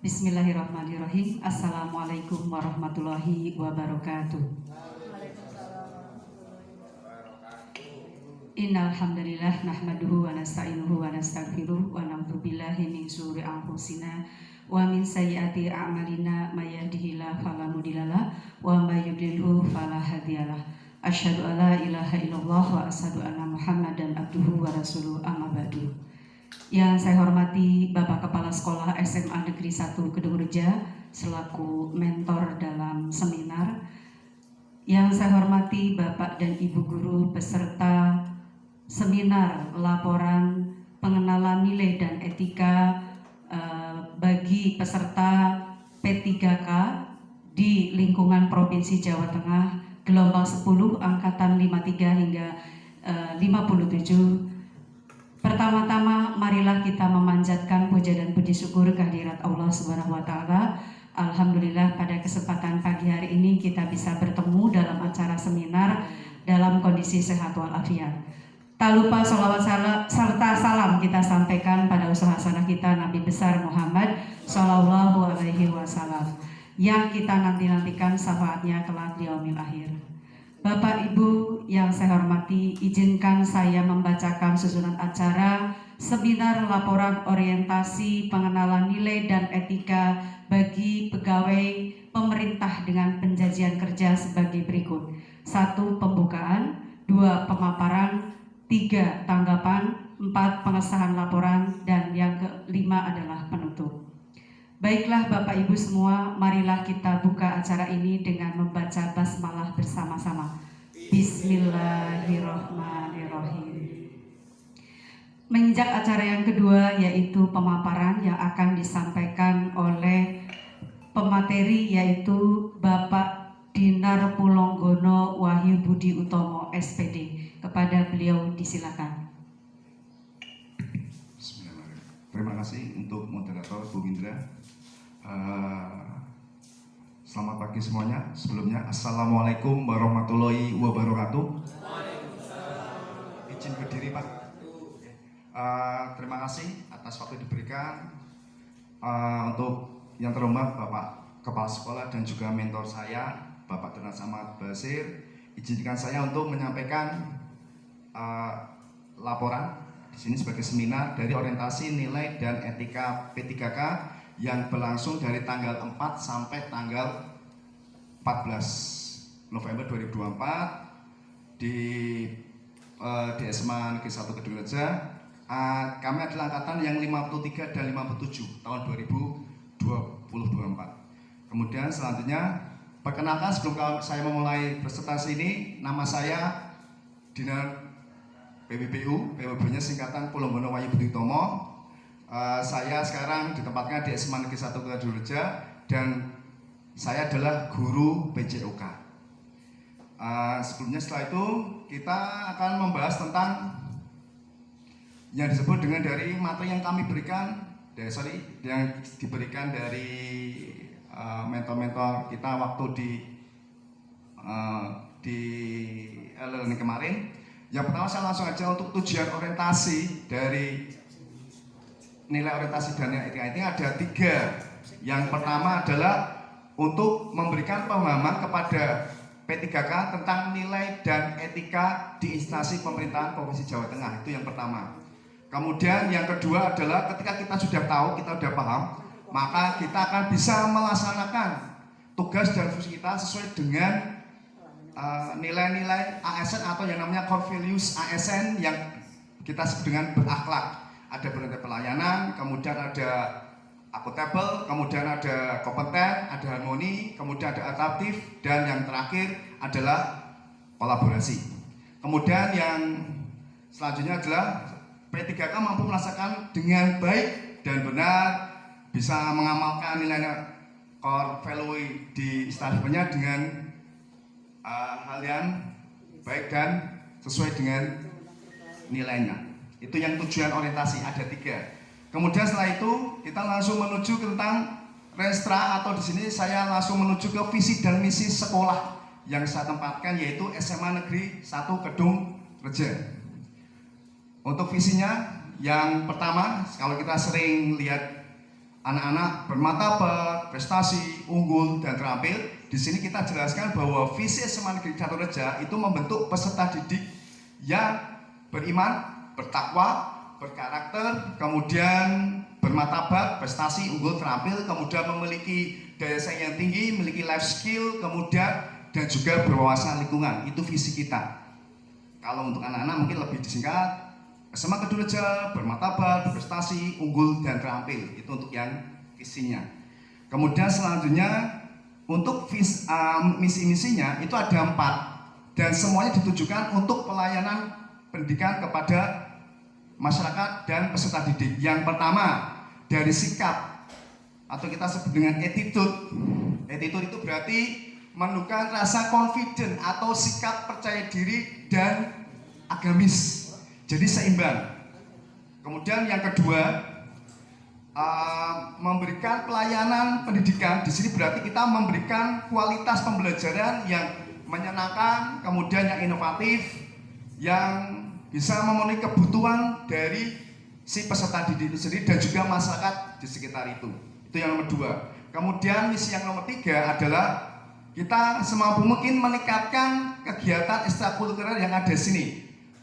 Bismillahirrahmanirrahim. Assalamualaikum warahmatullahi wabarakatuh. Innal hamdalillah nahmaduhu wa nasta'inuhu wa nastaghfiruh wa na'udzu billahi min syururi anfusina wa min sayyiati a'malina may yahdihillahu fala mudhillalah wa may yudlilhu fala hadiyalah. Asyhadu an la ilaha illallah wa asyhadu anna Muhammadan abduhu wa rasuluh, amma ba'du. Yang saya hormati Bapak Kepala Sekolah SMA Negeri 1 Kedungreja selaku mentor dalam seminar. Yang saya hormati Bapak dan Ibu guru peserta seminar laporan pengenalan nilai dan etika bagi peserta P3K di lingkungan Provinsi Jawa Tengah gelombang 10 angkatan 53 hingga 57. Pertama-tama marilah kita memanjatkan puja dan puji syukur kehadirat Allah Subhanahu wa taala. Alhamdulillah pada kesempatan pagi hari ini kita bisa bertemu dalam acara seminar dalam kondisi sehat walafiat. Tak lupa sholawat serta salam kita sampaikan pada uswah hasanah kita Nabi besar Muhammad Shallallahu Alaihi Wasallam yang kita nantikan syafaatnya kelak di yaumil akhir. Bapak Ibu yang saya hormati, izinkan saya membacakan susunan acara seminar laporan orientasi pengenalan nilai dan etika bagi pegawai pemerintah dengan penjanjian kerja sebagai berikut. 1. Pembukaan, 2. Pemaparan, 3. Tanggapan, 4. Pengesahan laporan, dan yang kelima adalah penutup. Baiklah Bapak Ibu semua, marilah kita buka acara ini dengan membaca basmalah bersama-sama. Bismillahirrahmanirrahim. Menginjak acara yang kedua yaitu pemaparan yang akan disampaikan oleh pemateri yaitu Bapak Dinar Pulonggono Wahyu Budi Utomo SPD. Kepada beliau disilakan. Bismillahirrahmanirrahim. Terima kasih untuk moderator Bu Indra. Selamat pagi semuanya. Sebelumnya Assalamualaikum warahmatullahi wabarakatuh. Izin berdiri Pak. Terima kasih atas waktu diberikan. Untuk yang terhormat Bapak Kepala Sekolah dan juga mentor saya Bapak Dr. Samad Basir, izinkan saya untuk menyampaikan laporan di sini sebagai seminar dari orientasi nilai dan etika P3K yang berlangsung dari tanggal 4 sampai tanggal 14 November 2024 di SMA Negeri 1 Kedungreja. Kami adalah angkatan yang 53 dan 57 tahun 2024. Kemudian selanjutnya perkenalkan sebelum saya memulai presentasi ini, nama saya Dinar PBBU-nya singkatan Pulonggono Wahyu Budi Utomo. Saya sekarang ditempatkan di SMA Negeri 1 Kedungreja dan saya adalah guru PJOK. Sebelumnya setelah itu kita akan membahas tentang yang disebut dengan dari materi yang kami berikan, yang diberikan dari mentor-mentor kita waktu di e-learning kemarin. Yang pertama saya langsung aja untuk tujuan orientasi dari nilai orientasi dan etika ini ada 3. Yang pertama adalah untuk memberikan pemahaman kepada P3K tentang nilai dan etika di instansi pemerintahan Provinsi Jawa Tengah. Itu yang pertama. Kemudian yang kedua adalah ketika kita sudah tahu, kita sudah paham, maka kita akan bisa melaksanakan tugas dan fungsi kita sesuai dengan nilai-nilai ASN atau yang namanya core values ASN yang kita sebut dengan berakhlak. Ada bernilai pelayanan, kemudian ada akuntabel, kemudian ada kompeten, ada harmoni, kemudian ada adaptif, dan yang terakhir adalah kolaborasi. Kemudian yang selanjutnya adalah P3K mampu merasakan dengan baik dan benar, bisa mengamalkan nilai core value di instansinya dengan hal yang baik dan sesuai dengan nilainya. Itu yang tujuan orientasi, ada 3. Kemudian setelah itu kita langsung menuju tentang Restra, atau di sini saya langsung menuju ke visi dan misi sekolah yang saya tempatkan, yaitu SMA Negeri 1 Kedungreja. Untuk visinya yang pertama, kalau kita sering lihat anak-anak bermartabat, prestasi, unggul, dan terampil. Di sini kita jelaskan bahwa visi SMA Negeri Caturreja itu membentuk peserta didik yang beriman, bertakwa, berkarakter, kemudian bermartabat, prestasi, unggul, terampil, kemudian memiliki daya saing yang tinggi, memiliki life skill, kemudian dan juga berwawasan lingkungan. Itu visi kita. Kalau untuk anak-anak mungkin lebih disingkat, SMA Caturreja, bermartabat, berprestasi, unggul, dan terampil. Itu untuk yang visinya. Kemudian selanjutnya untuk misi-misinya itu ada 4 dan semuanya ditujukan untuk pelayanan pendidikan kepada masyarakat dan peserta didik. Yang pertama dari sikap atau kita sebut dengan attitude. Attitude itu berarti menunjukkan rasa confident atau sikap percaya diri dan agamis. Jadi seimbang. Kemudian yang kedua memberikan pelayanan pendidikan. Di sini berarti kita memberikan kualitas pembelajaran yang menyenangkan, kemudian yang inovatif, yang bisa memenuhi kebutuhan dari si peserta didik itu sendiri dan juga masyarakat di sekitar itu. Itu yang nomor 2. Kemudian misi yang nomor 3 adalah kita semampu mungkin meningkatkan kegiatan ekstrakurikuler yang ada di sini,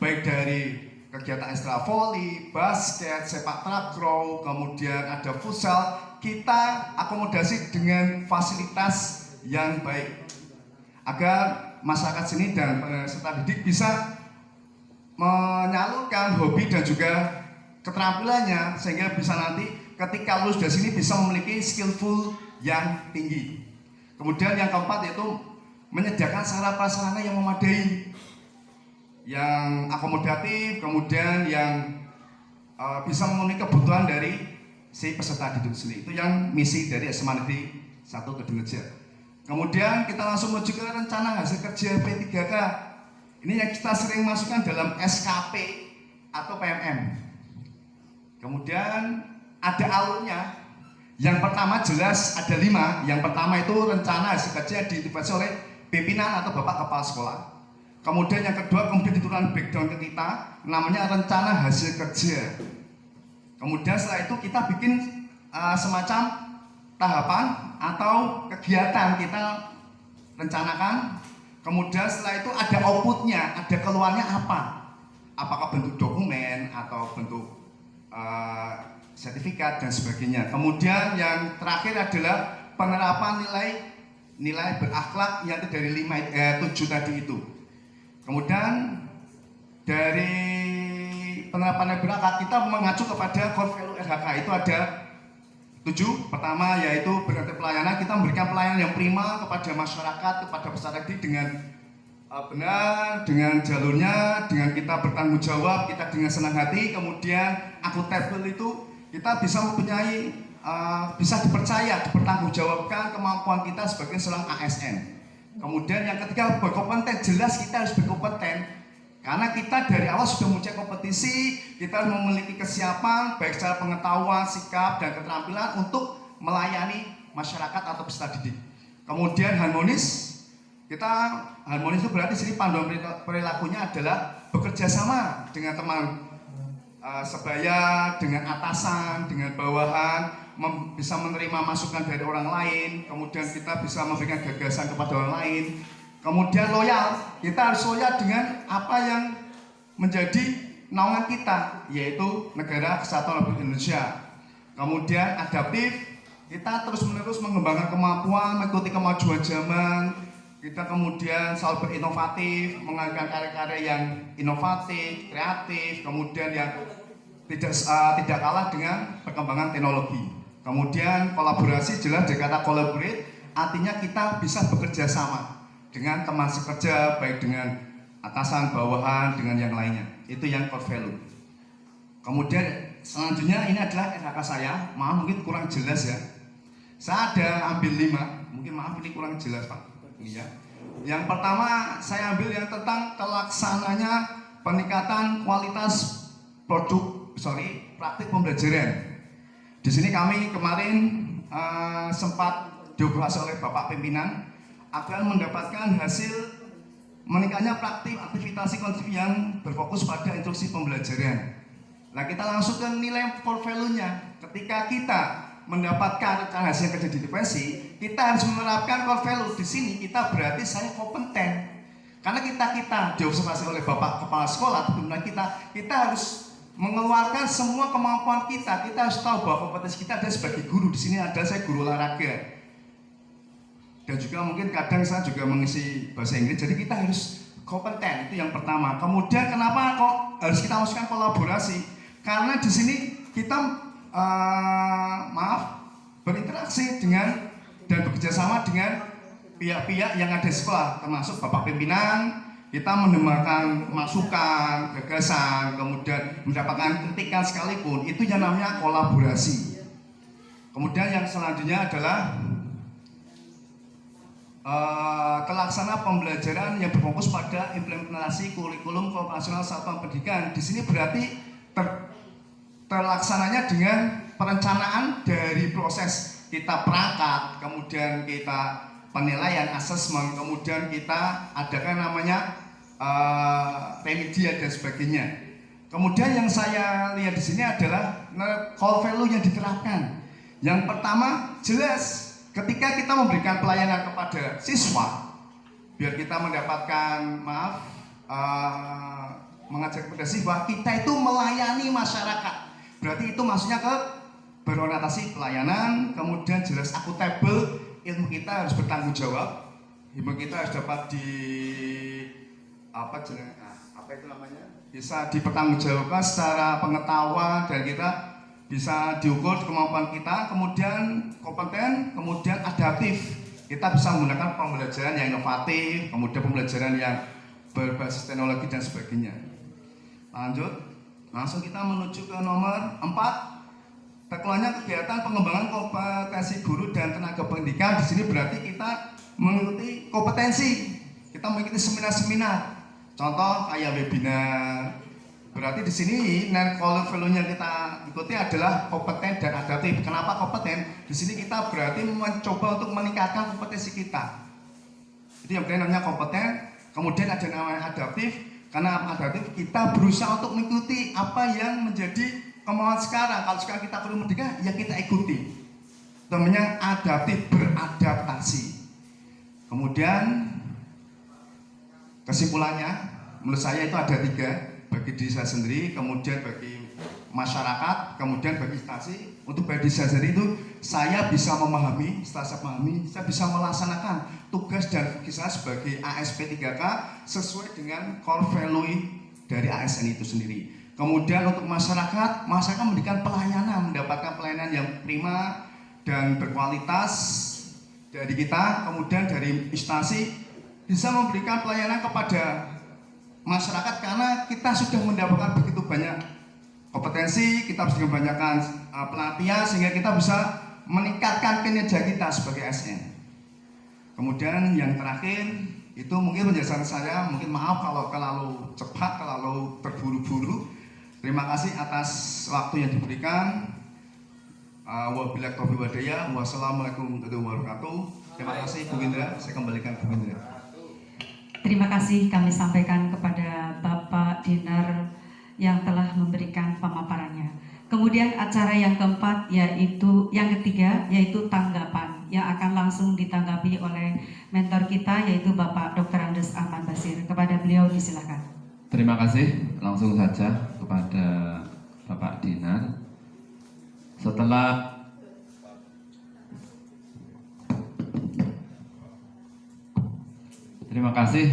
baik dari kegiatan ekstra voli, basket, sepak takraw, kemudian ada futsal. Kita akomodasi dengan fasilitas yang baik agar masyarakat sini dan peserta didik bisa menyalurkan hobi dan juga keterampilannya sehingga bisa nanti ketika lulus dari sini bisa memiliki skillful yang tinggi. Kemudian yang keempat yaitu menyediakan sarana prasarana yang memadai, yang akomodatif, kemudian yang bisa memenuhi kebutuhan dari si peserta didik sendiri. Itu yang misi dari SMA Negeri 1 Kedungreja. Kemudian kita langsung menuju ke rencana hasil kerja P3K. Ini yang kita sering masukkan dalam SKP atau PMM. Kemudian ada alurnya. Yang pertama jelas ada 5. Yang pertama itu rencana hasil kerja diintervensi oleh pimpinan atau bapak kepala sekolah. Kemudian yang kedua kemudian diturunkan background ke kita, namanya rencana hasil kerja. Kemudian setelah itu kita bikin semacam tahapan atau kegiatan kita rencanakan. Kemudian setelah itu ada outputnya, ada keluarnya apa? Apakah bentuk dokumen atau bentuk sertifikat dan sebagainya. Kemudian yang terakhir adalah penerapan nilai berakhlak yang dari 7 tadi itu. Kemudian dari penerapan nilai berakhlak kita mengacu kepada core value RHK. Itu ada 7. Pertama yaitu bernilai pelayanan. Kita memberikan pelayanan yang prima kepada masyarakat, kepada peserta didik dengan benar, dengan jalurnya, dengan kita bertanggung jawab, kita dengan senang hati. Kemudian akuntabel itu kita bisa mempunyai, bisa dipercaya, dipertanggungjawabkan kemampuan kita sebagai seorang ASN. Kemudian yang ketiga berkompeten, jelas kita harus berkompeten karena kita dari awal sudah mempunyai kompetisi, kita harus memiliki kesiapan baik secara pengetahuan, sikap dan keterampilan untuk melayani masyarakat atau peserta didik. Kemudian harmonis, kita harmonis itu berarti sini panduan perilakunya adalah bekerja sama dengan teman sebaya, dengan atasan, dengan bawahan, bisa menerima masukan dari orang lain, kemudian kita bisa memberikan gagasan kepada orang lain. Kemudian loyal, kita harus loyal dengan apa yang menjadi naungan kita, yaitu Negara Kesatuan Republik Indonesia. Kemudian adaptif, kita terus-menerus mengembangkan kemampuan, mengikuti kemajuan zaman. Kita kemudian selalu berinovatif, menghadirkan karya-karya yang inovatif, kreatif, kemudian yang tidak kalah dengan perkembangan teknologi. Kemudian kolaborasi, jelas dari kata collaborate, artinya kita bisa bekerja sama dengan teman sekerja, baik dengan atasan, bawahan, dengan yang lainnya. Itu yang core value. Kemudian selanjutnya ini adalah RHK saya. Maaf mungkin kurang jelas ya. Saya ada ambil 5, mungkin maaf ini kurang jelas Pak. Ya. Yang pertama saya ambil yang tentang terlaksananya peningkatan kualitas praktik pembelajaran. Di sini kami kemarin sempat dioperasi oleh Bapak Pimpinan agar mendapatkan hasil meningkatnya praktik aktivitas konsep yang berfokus pada instruksi pembelajaran. Nah kita langsung ke nilai core value-nya. Ketika kita mendapatkan hasil kerja di intervensi, kita harus menerapkan core value. Di sini kita berarti saya kompeten. Karena kita diobservasi oleh Bapak Kepala Sekolah, benar kita harus mengeluarkan semua kemampuan kita. Kita harus tahu bahwa kompetensi kita ada sebagai guru. Di sini ada saya guru olahraga. Dan juga mungkin kadang saya juga mengisi bahasa Inggris. Jadi kita harus kompeten, itu yang pertama. Kemudian kenapa kok harus kita masukkan kolaborasi? Karena di sini kita berinteraksi dengan dan bekerjasama dengan pihak-pihak yang ada di sekolah, termasuk Bapak Pimpinan. Kita mendengarkan masukan, gagasan, kemudian mendapatkan kritikan sekalipun, itu yang namanya kolaborasi. Kemudian yang selanjutnya adalah kelaksanaan pembelajaran yang berfokus pada implementasi kurikulum operasional satuan pendidikan. Di sini berarti terlaksananya dengan perencanaan dari proses kita perangkat, kemudian kita penilaian, asesmen, kemudian kita adakan namanya remedial dan sebagainya. Kemudian yang saya lihat di sini adalah core value yang diterapkan. Yang pertama jelas. Ketika kita memberikan pelayanan kepada siswa, biar kita mendapatkan mengajak kepada siswa, kita itu melayani masyarakat. Berarti itu maksudnya ke berorientasi pelayanan, kemudian jelas akuntabel, ilmu kita harus bertanggung jawab, ilmu kita harus dapat bisa dipertanggungjawabkan secara pengetahuan dan kita bisa diukur kemampuan kita, kemudian kompeten, kemudian adaptif. Kita bisa menggunakan pembelajaran yang inovatif, kemudian pembelajaran yang berbasis teknologi dan sebagainya. Lanjut, langsung kita menuju ke nomor 4. Terkelolanya kegiatan pengembangan kompetensi guru dan tenaga pendidikan. Di sini berarti kita mengikuti kompetensi. Kita mengikuti seminar-seminar. Contoh kayak webinar. Berarti di sini core value-nya kita ikuti adalah kompeten dan adaptif. Kenapa kompeten? Di sini kita berarti mencoba untuk meningkatkan kompetensi kita. Itu yang namanya kompeten. Kemudian ada namanya adaptif. Karena adaptif kita berusaha untuk mengikuti apa yang menjadi kemauan sekarang. Kalau sekarang kita perlu merdeka, ya kita ikuti. Namanya adaptif, beradaptasi. Kemudian kesimpulannya, menurut saya itu ada 3. Bagi diri saya sendiri, kemudian bagi masyarakat, kemudian bagi instansi. Untuk bagi diri saya sendiri itu saya bisa memahami, setelah saya pahami, saya bisa melaksanakan tugas dan fungsi saya sebagai ASP 3K sesuai dengan core value dari ASN itu sendiri. Kemudian untuk masyarakat memberikan pelayanan, mendapatkan pelayanan yang prima dan berkualitas dari kita, kemudian dari instansi bisa memberikan pelayanan kepada masyarakat karena kita sudah mendapatkan begitu banyak kompetensi, kita bisa membanyakkan pelatihan sehingga kita bisa meningkatkan kinerja kita sebagai ASN. Kemudian yang terakhir itu mungkin penjelasan saya, mungkin maaf kalau terlalu cepat, terlalu terburu-buru. Terima kasih atas waktu yang diberikan. Wabillahi taufiq walhidayah. Wassalamualaikum warahmatullahi wabarakatuh. Terima kasih Bu Indra, saya kembalikan Bu Indra. Terima kasih kami sampaikan kepada Bapak Dinar yang telah memberikan pemaparannya. Kemudian acara yang keempat yaitu yang ketiga yaitu tanggapan yang akan langsung ditanggapi oleh mentor kita yaitu Bapak Dr. Andes Ahmad Basir. Kepada beliau disilakan. Terima kasih, langsung saja kepada Bapak Dinar. Terima kasih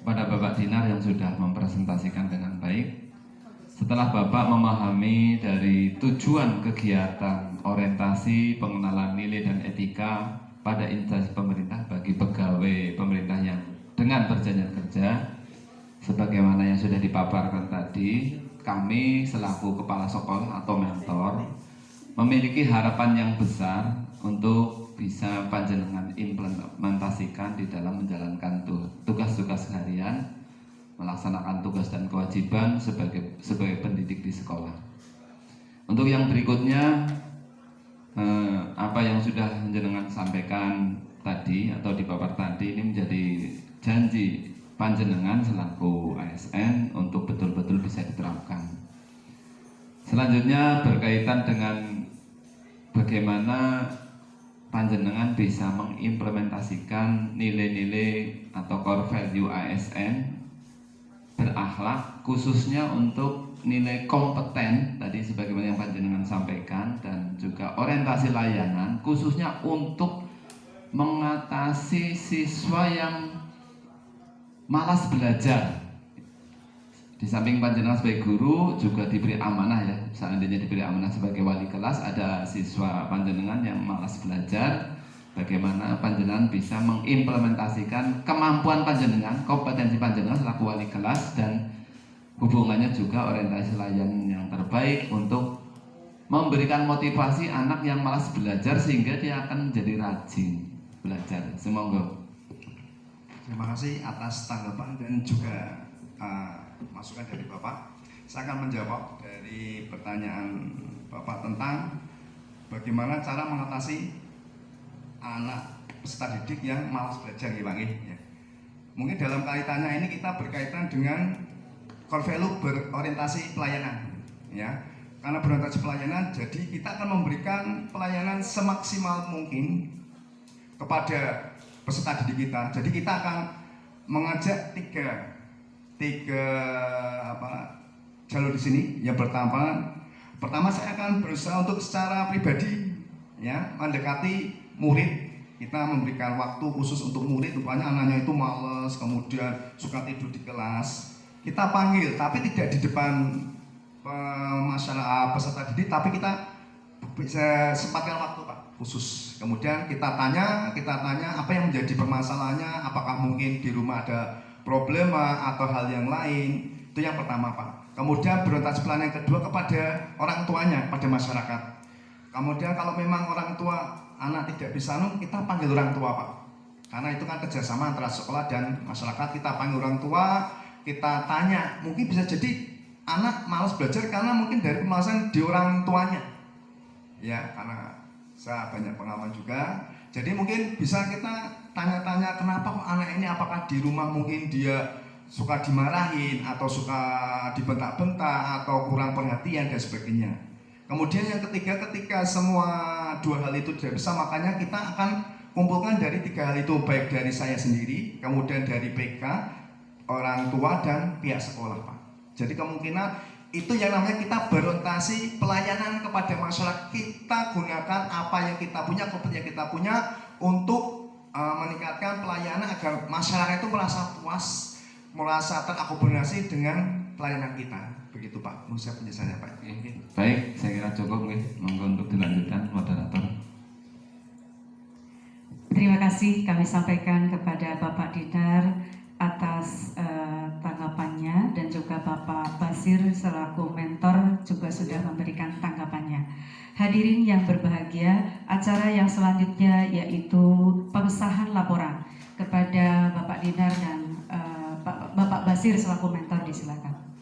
kepada Bapak Dinar yang sudah mempresentasikan dengan baik. Setelah Bapak memahami dari tujuan kegiatan orientasi, pengenalan nilai dan etika pada instansi pemerintah bagi pegawai pemerintah yang dengan perjanjian kerja, sebagaimana yang sudah dipaparkan tadi, kami selaku kepala sekolah atau mentor memiliki harapan yang besar untuk bisa panjenengan implementasikan di dalam menjalankan tugas-tugas harian, melaksanakan tugas dan kewajiban sebagai pendidik di sekolah. Untuk yang berikutnya, apa yang sudah panjenengan sampaikan tadi atau dipapar tadi ini menjadi janji panjenengan selaku ASN untuk betul-betul bisa diterapkan. Selanjutnya berkaitan dengan bagaimana panjenengan bisa mengimplementasikan nilai-nilai atau core value ASN berakhlak, khususnya untuk nilai kompeten tadi sebagaimana yang panjenengan sampaikan, dan juga orientasi layanan khususnya untuk mengatasi siswa yang malas belajar. Di samping panjenengan sebagai guru juga diberi amanah ya, seandainya diberi amanah sebagai wali kelas, ada siswa panjenengan yang malas belajar, bagaimana panjenengan bisa mengimplementasikan kemampuan panjenengan, kompetensi panjenengan selaku wali kelas, dan hubungannya juga orientasi layanan yang terbaik untuk memberikan motivasi anak yang malas belajar sehingga dia akan menjadi rajin belajar. Semoga. Terima kasih atas tanggapan dan juga masukan dari Bapak. Saya akan menjawab dari pertanyaan Bapak tentang bagaimana cara mengatasi anak peserta didik yang malas belajar ya Pak ya. Mungkin dalam kaitannya ini kita berkaitan dengan core value berorientasi pelayanan ya. Karena berorientasi pelayanan, jadi kita akan memberikan pelayanan semaksimal mungkin kepada peserta didik kita. Jadi kita akan mengajak tiga jalur di sini. Yang pertama saya akan berusaha untuk secara pribadi ya mendekati murid. Kita memberikan waktu khusus untuk murid, rupanya anaknya itu malas, kemudian suka tidur di kelas. Kita panggil, tapi tidak di depan masyarakat peserta didik, tapi kita bisa sempatkan waktu Pak khusus. Kemudian kita tanya apa yang menjadi permasalahannya, apakah mungkin di rumah ada problema atau hal yang lain. Itu yang pertama Pak. Kemudian berorientasi pelayanan yang kedua kepada orang tuanya, pada masyarakat. Kemudian kalau memang orang tua anak tidak bisa kita panggil orang tua Pak. Karena itu kan kerjasama antara sekolah dan masyarakat. Kita panggil orang tua, kita tanya. Mungkin bisa jadi anak malas belajar karena mungkin dari pemalasan di orang tuanya. Ya, karena saya banyak pengalaman juga. Jadi mungkin bisa kita tanya-tanya kenapa kok anak ini, apakah di rumah mungkin dia suka dimarahin atau suka dibentak-bentak atau kurang perhatian dan sebagainya. Kemudian yang ketiga, ketika semua dua hal itu tidak bisa, makanya kita akan kumpulkan dari tiga hal itu, baik dari saya sendiri, kemudian dari PK, orang tua, dan pihak sekolah Pak. Jadi kemungkinan itu yang namanya kita berorientasi pelayanan kepada masyarakat. Kita gunakan apa yang kita punya, kompetensi yang kita punya untuk meningkatkan pelayanan agar masyarakat itu merasa puas, merasa terakomodasi dengan pelayanan kita. Begitu Pak, menurut saya penjelasannya Pak. Baik, saya kira cukup monggo untuk dilanjutkan moderator. Terima kasih kami sampaikan kepada Bapak Dinar atas tanggapannya, dan juga Bapak Basir selaku mentor juga sudah memberikan tanggapannya. Hadirin yang berbahagia, acara yang selanjutnya yaitu pengesahan laporan kepada Bapak Dinar dan Bapak Basir selaku mentor, disilakan.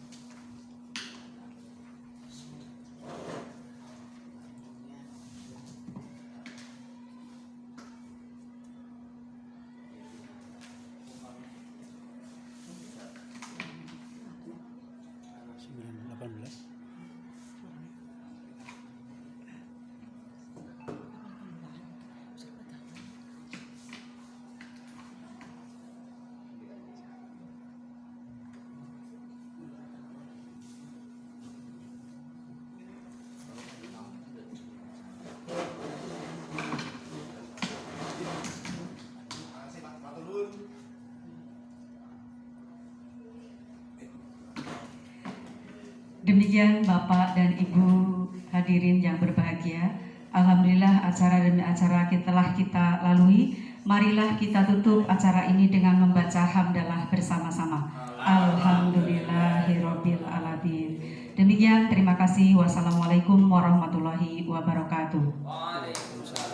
Demikian Bapak dan Ibu hadirin yang berbahagia, alhamdulillah acara demi acara telah kita lalui. Marilah kita tutup acara ini dengan membaca hamdalah bersama-sama. Alhamdulillahirabbil alamin. Demikian, terima kasih. Wassalamualaikum warahmatullahi wabarakatuh. Waalaikumsalam.